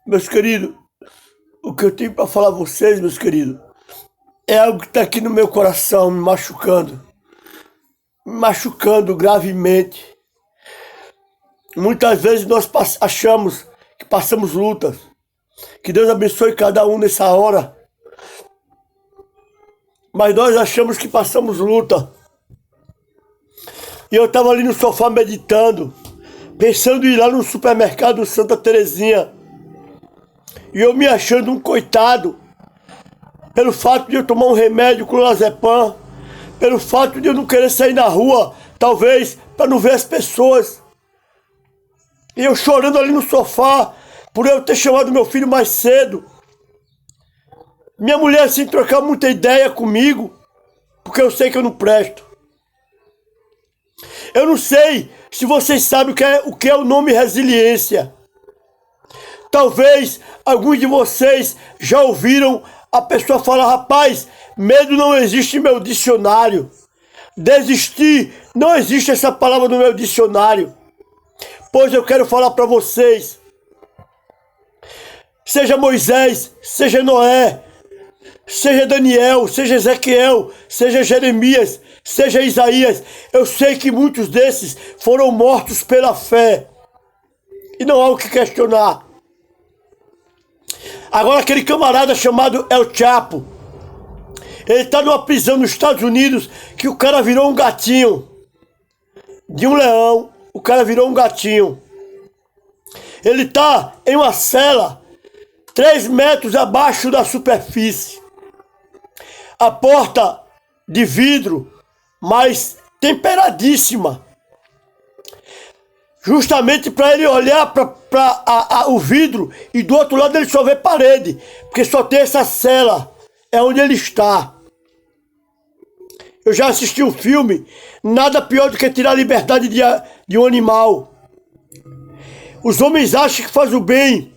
Meus queridos, o que eu tenho para falar a vocês, meus queridos, é algo que está aqui no meu coração, me machucando gravemente. Muitas vezes nós achamos que passamos lutas. Que Deus abençoe cada um nessa hora. Mas nós achamos que passamos luta. E eu estava ali no sofá meditando, pensando em ir lá no supermercado Santa Terezinha. E eu me achando um coitado, pelo fato de eu tomar um remédio clonazepam, pelo fato de eu não querer sair na rua, talvez, para não ver as pessoas. E eu chorando ali no sofá, por eu ter chamado meu filho mais cedo. Minha mulher sem trocar muita ideia comigo, porque eu sei que eu não presto. Eu não sei se vocês sabem o que é o nome resiliência. Talvez alguns de vocês já ouviram a pessoa falar: rapaz, medo não existe em meu dicionário. Desistir, não existe essa palavra no meu dicionário. Pois eu quero falar para vocês. Seja Moisés, seja Noé, seja Daniel, seja Ezequiel, seja Jeremias, seja Isaías, eu sei que muitos desses foram mortos pela fé. E não há o que questionar. Agora aquele camarada chamado El Chapo, ele está numa prisão nos Estados Unidos, que o cara virou um gatinho. De um leão, o cara virou um gatinho. Ele está em uma cela 3 metros abaixo da superfície. A porta de vidro, mas temperadíssima. Justamente para ele olhar para o vidro e do outro lado ele só vê parede, porque só tem essa cela, é onde ele está. Eu já assisti um filme, nada pior do que tirar a liberdade de um animal. Os homens acham que faz o bem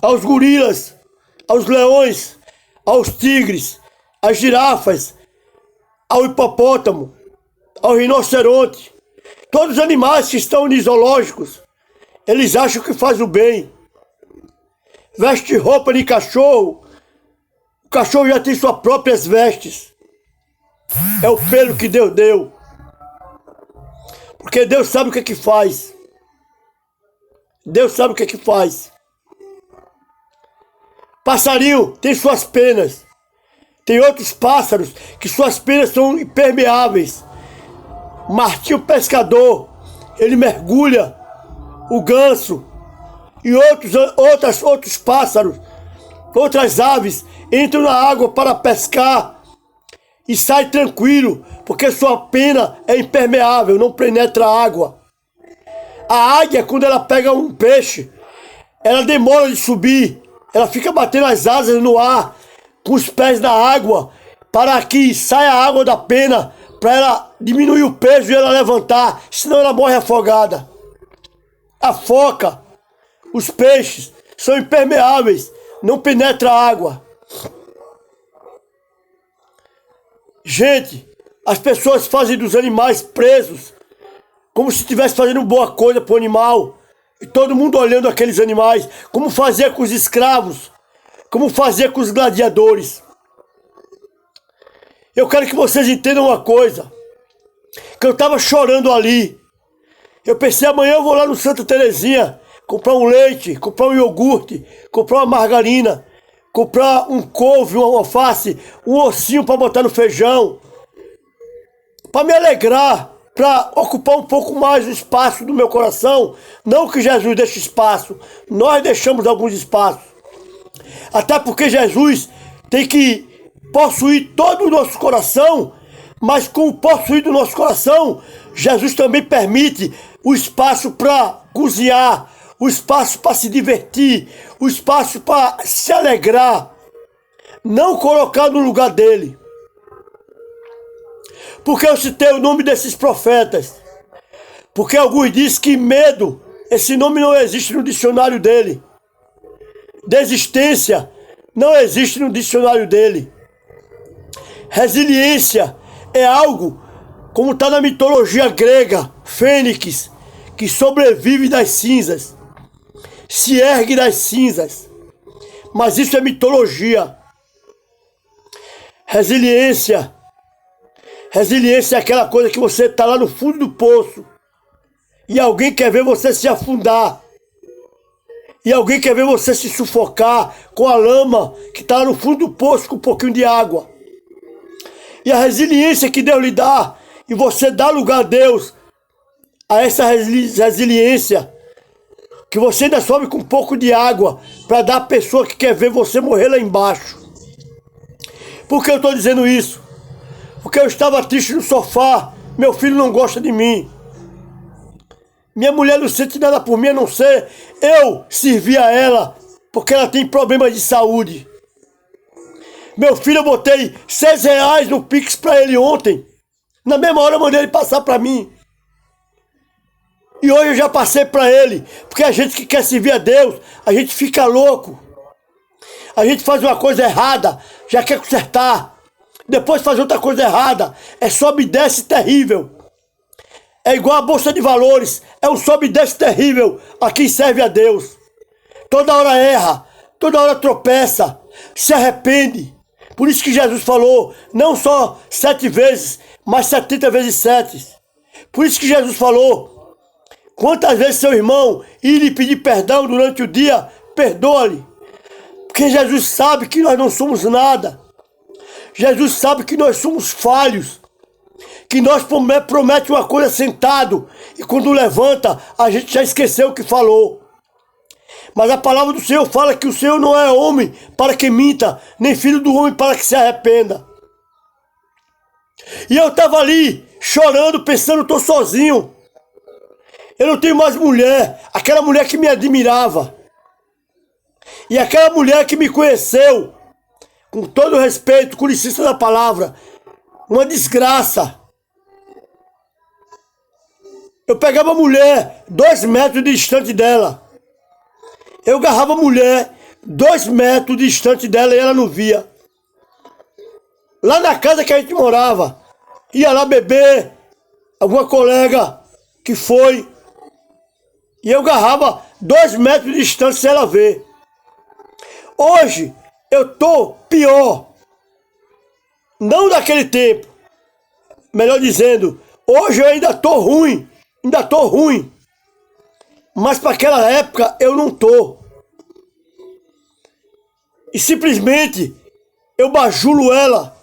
aos gorilas, aos leões, aos tigres, às girafas, ao hipopótamo, ao rinoceronte. Todos os animais que estão em zoológicos, eles acham que faz o bem. Veste roupa de cachorro, o cachorro já tem suas próprias vestes. É o pelo que Deus deu. Porque Deus sabe o que é que faz. Deus sabe o que é que faz. Passarinho tem suas penas. Tem outros pássaros que suas penas são impermeáveis. Martinho pescador, ele mergulha. O ganso e outros pássaros, outras aves entram na água para pescar e saem tranquilo, porque sua pena é impermeável, não penetra a água. A águia, quando ela pega um peixe, ela demora de subir, ela fica batendo as asas no ar, com os pés na água, para que saia a água da pena, para ela diminuir o peso e ela levantar, senão ela morre afogada. A foca, os peixes, são impermeáveis, não penetra a água. Gente, as pessoas fazem dos animais presos, como se estivesse fazendo boa coisa para o animal, e todo mundo olhando aqueles animais, como fazia com os escravos, como fazia com os gladiadores. Eu quero que vocês entendam uma coisa, que eu estava chorando ali. Eu pensei, amanhã eu vou lá no Santa Terezinha, comprar um leite, comprar um iogurte, comprar uma margarina, comprar um couve, uma alface, um ossinho para botar no feijão, para me alegrar, para ocupar um pouco mais o espaço do meu coração. Não que Jesus deixe espaço, nós deixamos alguns espaços. Até porque Jesus tem que possuir todo o nosso coração, mas com o possuir do nosso coração, Jesus também permite o espaço para cozinhar, o espaço para se divertir, o espaço para se alegrar, não colocar no lugar dele. Porque eu citei o nome desses profetas, porque alguns dizem que medo, esse nome não existe no dicionário dele. Desistência não existe no dicionário dele. Resiliência é algo, como está na mitologia grega, Fênix, que sobrevive das cinzas, se ergue das cinzas. Mas isso é mitologia. Resiliência. Resiliência é aquela coisa que você está lá no fundo do poço e alguém quer ver você se afundar. E alguém quer ver você se sufocar com a lama que está lá no fundo do poço com um pouquinho de água. E a resiliência que Deus lhe dá, e você dá lugar a Deus, a essa resiliência, que você ainda sobe com um pouco de água para dar à pessoa que quer ver você morrer lá embaixo. Por que eu estou dizendo isso? Porque eu estava triste no sofá, meu filho não gosta de mim. Minha mulher não sente nada por mim, a não ser eu servir a ela, porque ela tem problemas de saúde. Meu filho, eu botei R$6 no Pix para ele ontem. Na mesma hora eu mandei ele passar para mim. E hoje eu já passei para ele, porque a gente que quer servir a Deus, a gente fica louco. A gente faz uma coisa errada, já quer consertar. Depois faz outra coisa errada, é sobe e desce terrível. É igual a Bolsa de Valores, é um sobe e desce terrível a quem serve a Deus. Toda hora erra, toda hora tropeça, se arrepende. Por isso que Jesus falou, não só 7 vezes, mas 70 vezes 7. Por isso que Jesus falou, quantas vezes seu irmão ir lhe pedir perdão durante o dia, perdoa-lhe. Porque Jesus sabe que nós não somos nada. Jesus sabe que nós somos falhos. Que nós promete uma coisa sentado e quando levanta, a gente já esqueceu o que falou. Mas a palavra do Senhor fala que o Senhor não é homem para que minta, nem filho do homem para que se arrependa. E eu estava ali, chorando, pensando, estou sozinho. Eu não tenho mais mulher, aquela mulher que me admirava. E aquela mulher que me conheceu, com todo respeito, com licença da palavra, uma desgraça. Eu pegava a mulher 2 metros distante dela. Eu agarrava a mulher 2 metros distante dela e ela não via. Lá na casa que a gente morava, ia lá beber, alguma colega que foi, e eu agarrava 2 metros de distância sem ela ver. Hoje eu tô pior. Não daquele tempo. Melhor dizendo, hoje eu ainda tô ruim. Ainda tô ruim. Mas para aquela época eu não tô. E simplesmente eu bajulo ela.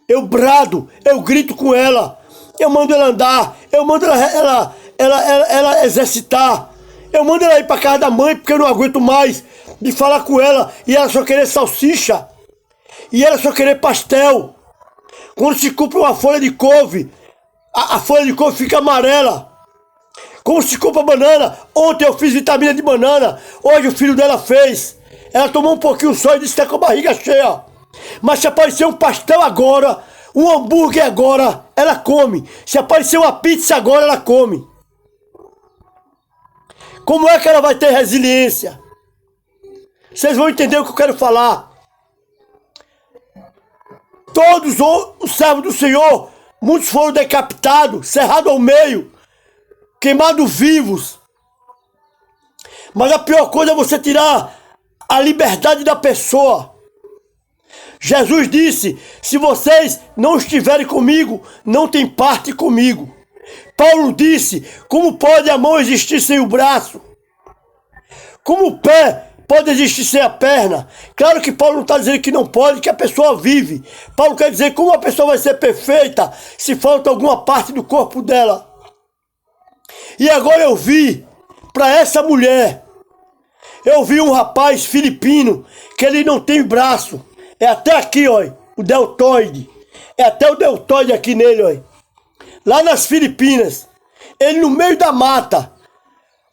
Eu brado, eu grito com ela. Eu mando ela andar. Eu mando ela exercitar. Eu mando ela ir para casa da mãe porque eu não aguento mais de falar com ela e ela só querer salsicha. E ela só querer pastel. Quando se compra uma folha de couve, a folha de couve fica amarela. Quando se compra banana, ontem eu fiz vitamina de banana, hoje o filho dela fez. Ela tomou um pouquinho só e disse que está com a barriga cheia. Mas se aparecer um pastel agora, um hambúrguer agora, ela come. Se aparecer uma pizza agora, ela come. Como é que ela vai ter resiliência? Vocês vão entender o que eu quero falar. Todos os servos do Senhor, muitos foram decapitados, cerrados ao meio, queimados vivos. Mas a pior coisa é você tirar a liberdade da pessoa. Jesus disse, se vocês não estiverem comigo, não tem parte comigo. Paulo disse, como pode a mão existir sem o braço? Como o pé pode existir sem a perna? Claro que Paulo não está dizendo que não pode, que a pessoa vive. Paulo quer dizer como a pessoa vai ser perfeita se falta alguma parte do corpo dela. E agora eu vi, para essa mulher, eu vi um rapaz filipino que ele não tem braço. É até aqui, ó, o deltoide. É até o deltoide aqui nele, ó. Lá nas Filipinas, ele no meio da mata,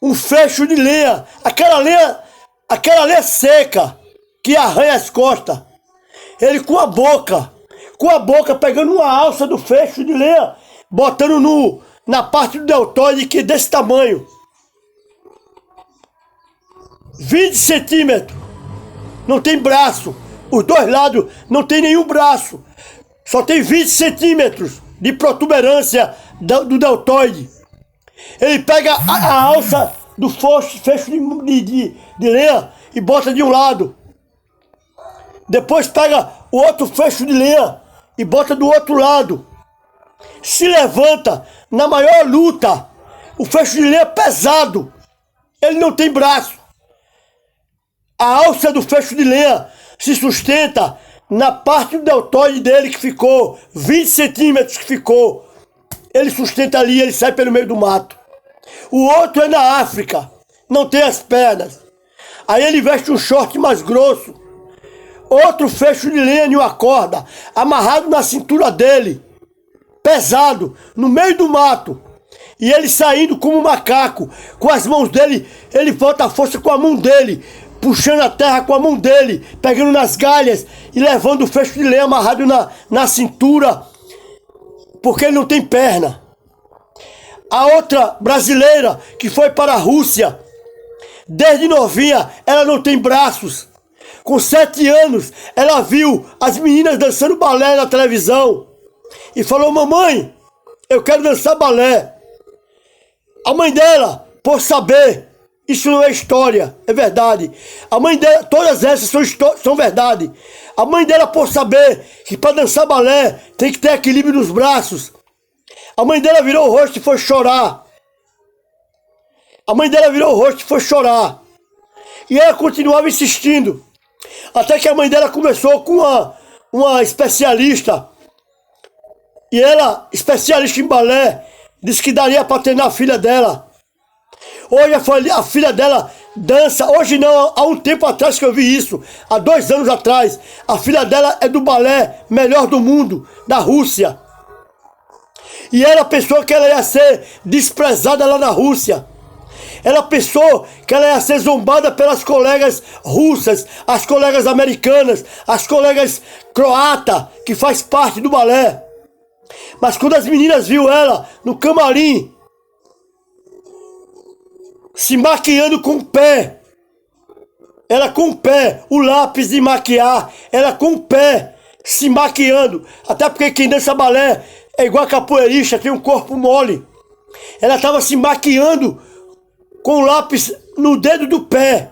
um fecho de lenha, aquela lenha seca que arranha as costas. Ele com a boca pegando uma alça do fecho de lenha, botando na parte do deltoide que é desse tamanho. 20 centímetros. Não tem braço. Os 2 lados não tem nenhum braço. Só tem 20 centímetros de protuberância do deltoide. Ele pega a alça do fecho de lenha e bota de um lado. Depois pega o outro fecho de lenha e bota do outro lado. Se levanta na maior luta. O fecho de lenha é pesado. Ele não tem braço. A alça do fecho de lenha se sustenta na parte do deltoide dele que ficou, 20 centímetros que ficou. Ele sustenta ali, ele sai pelo meio do mato. O outro é na África, não tem as pernas. Aí ele veste um short mais grosso. Outro fecho de lenha e uma corda, amarrado na cintura dele. Pesado, no meio do mato. E ele saindo como um macaco, com as mãos dele, ele volta a força com a mão dele, puxando a terra com a mão dele, pegando nas galhas e levando o fecho de lenha amarrado na cintura, porque ele não tem perna. A outra brasileira que foi para a Rússia, desde novinha, ela não tem braços. Com 7 anos, ela viu as meninas dançando balé na televisão e falou: mamãe, eu quero dançar balé. A mãe dela, por saber, isso não é história, é verdade. A mãe dela, todas essas são verdade. A mãe dela, por saber que para dançar balé tem que ter equilíbrio nos braços, a mãe dela virou o rosto e foi chorar. A mãe dela virou o rosto e foi chorar. E ela continuava insistindo. Até que a mãe dela começou com uma especialista. E ela, especialista em balé, disse que daria para treinar a filha dela. Hoje a filha dela dança. Hoje não, há um tempo atrás que eu vi isso. Há 2 anos atrás. A filha dela é do balé melhor do mundo, da Rússia. E ela pensou que ela ia ser desprezada lá na Rússia. Ela pensou que ela ia ser zombada pelas colegas russas, as colegas americanas, as colegas croatas, que faz parte do balé. Mas quando as meninas viu ela no camarim, se maquiando com o pé, ela com o pé, o lápis de maquiar, ela com o pé, se maquiando, até porque quem dança balé é igual a capoeirista, tem um corpo mole. Ela estava se maquiando com o lápis no dedo do pé.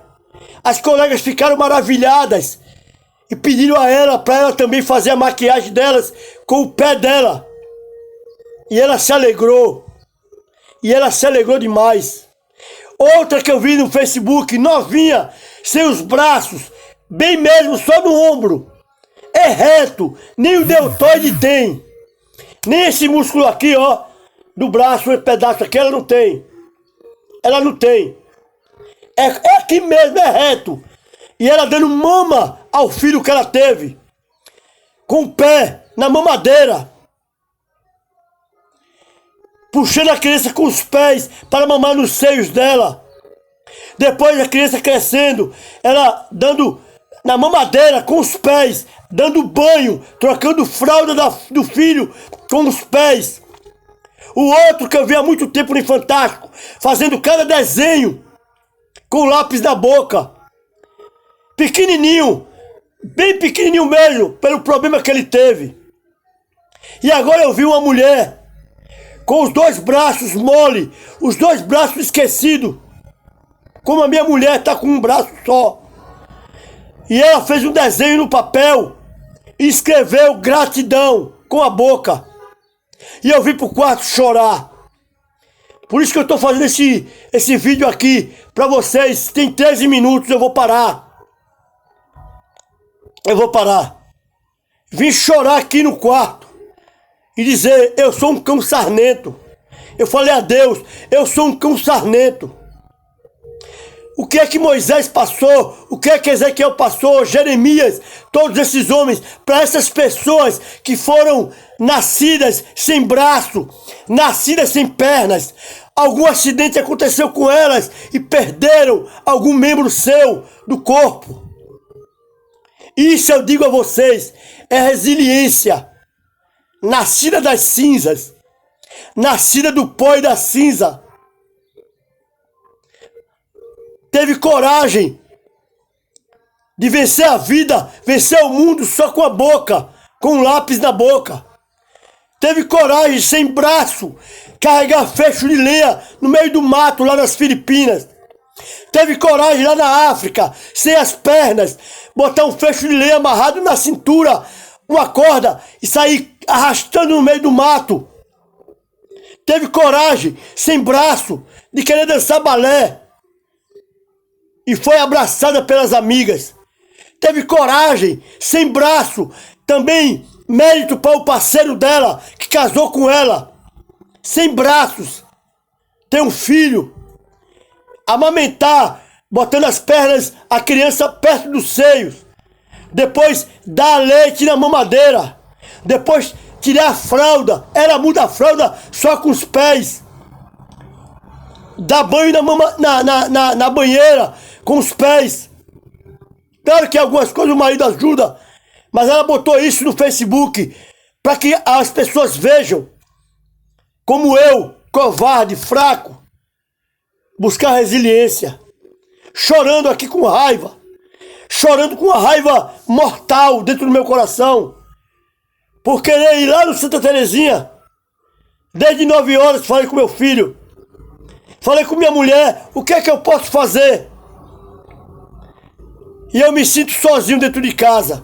As colegas ficaram maravilhadas e pediram a ela para ela também fazer a maquiagem delas com o pé dela. E ela se alegrou. E ela se alegrou demais. Outra que eu vi no Facebook, novinha, sem os braços, bem mesmo, só no ombro. É reto, nem o deltoide tem. Nem esse músculo aqui, ó, do braço, um pedaço aqui, ela não tem. Ela não tem. É aqui mesmo, é reto. E ela dando mama ao filho que ela teve. Com o pé na mamadeira. Puxando a criança com os pés para mamar nos seios dela. Depois a criança crescendo, ela dando na mamadeira com os pés, dando banho, trocando fralda do filho com os pés. O outro que eu vi há muito tempo no Fantástico, fazendo cada desenho com o lápis na boca. Pequenininho, bem pequenininho mesmo, pelo problema que ele teve. E agora eu vi uma mulher com os 2 braços mole, os 2 braços esquecidos. Como a minha mulher está com um braço só. E ela fez um desenho no papel e escreveu gratidão com a boca. E eu vim pro quarto chorar. Por isso que eu estou fazendo esse vídeo aqui para vocês. Tem 13 minutos, eu vou parar. Eu vou parar. Vim chorar aqui no quarto e dizer: eu sou um cão sarnento. Eu falei a Deus: eu sou um cão sarnento. O que é que Moisés passou? O que é que Ezequiel passou? Jeremias, todos esses homens, para essas pessoas que foram nascidas sem braço, nascidas sem pernas. Algum acidente aconteceu com elas e perderam algum membro seu do corpo. Isso eu digo a vocês, é resiliência. Nascida das cinzas, nascida do pó e da cinza. Teve coragem de vencer a vida, vencer o mundo só com a boca, com um lápis na boca. Teve coragem, sem braço, carregar fecho de lenha no meio do mato lá nas Filipinas. Teve coragem lá na África, sem as pernas, botar um fecho de lei amarrado na cintura, uma corda e sair arrastando no meio do mato. Teve coragem, sem braço, de querer dançar balé. E foi abraçada pelas amigas. Teve coragem, sem braço, também mérito para o parceiro dela, que casou com ela. Sem braços, tem um filho. Amamentar, botando as pernas, a criança perto dos seios. Depois dar leite na mamadeira. Depois tirar a fralda. Ela muda a fralda só com os pés. Dar banho na banheira com os pés. Claro que algumas coisas o marido ajuda, mas ela botou isso no Facebook para que as pessoas vejam como eu, covarde, fraco, buscar resiliência. Chorando aqui com raiva. Chorando com uma raiva mortal dentro do meu coração. Por querer ir lá no Santa Terezinha. Desde 9 horas falei com meu filho. Falei com minha mulher, o que é que eu posso fazer? E eu me sinto sozinho dentro de casa.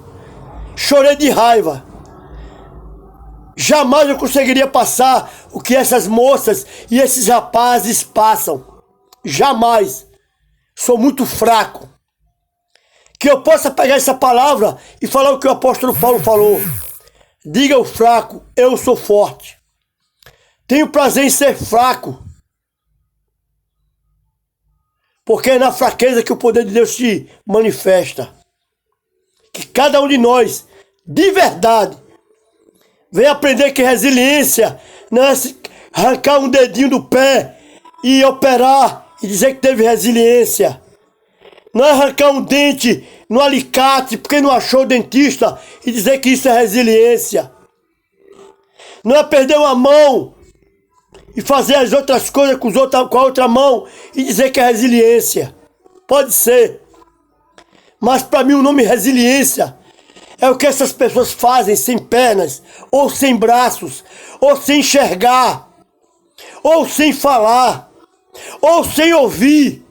Chorei de raiva. Jamais eu conseguiria passar o que essas moças e esses rapazes passam. Jamais. Sou muito fraco. Que eu possa pegar essa palavra e falar o que o apóstolo Paulo falou. Diga ao fraco, eu sou forte. Tenho prazer em ser fraco. Porque é na fraqueza que o poder de Deus se manifesta. Que cada um de nós, de verdade, venha aprender que resiliência não é arrancar um dedinho do pé e operar e dizer que teve resiliência. Não é arrancar um dente no alicate porque não achou o dentista e dizer que isso é resiliência. Não é perder uma mão e fazer as outras coisas com a outra mão e dizer que é resiliência. Pode ser. Mas para mim o nome resiliência é o que essas pessoas fazem sem pernas, ou sem braços, ou sem enxergar, ou sem falar, ou sem ouvir.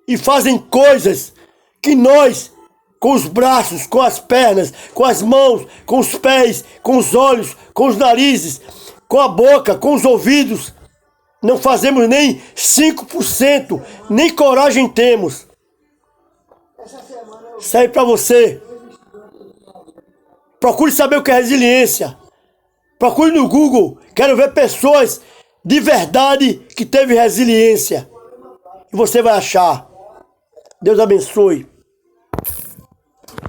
E fazem coisas que nós, com os braços, com as pernas, com as mãos, com os pés, com os olhos, com os narizes, com a boca, com os ouvidos, não fazemos nem 5%, nem coragem temos. Isso aí pra você. Procure saber o que é resiliência. Procure no Google. Quero ver pessoas de verdade que teve resiliência. E você vai achar. Deus abençoe.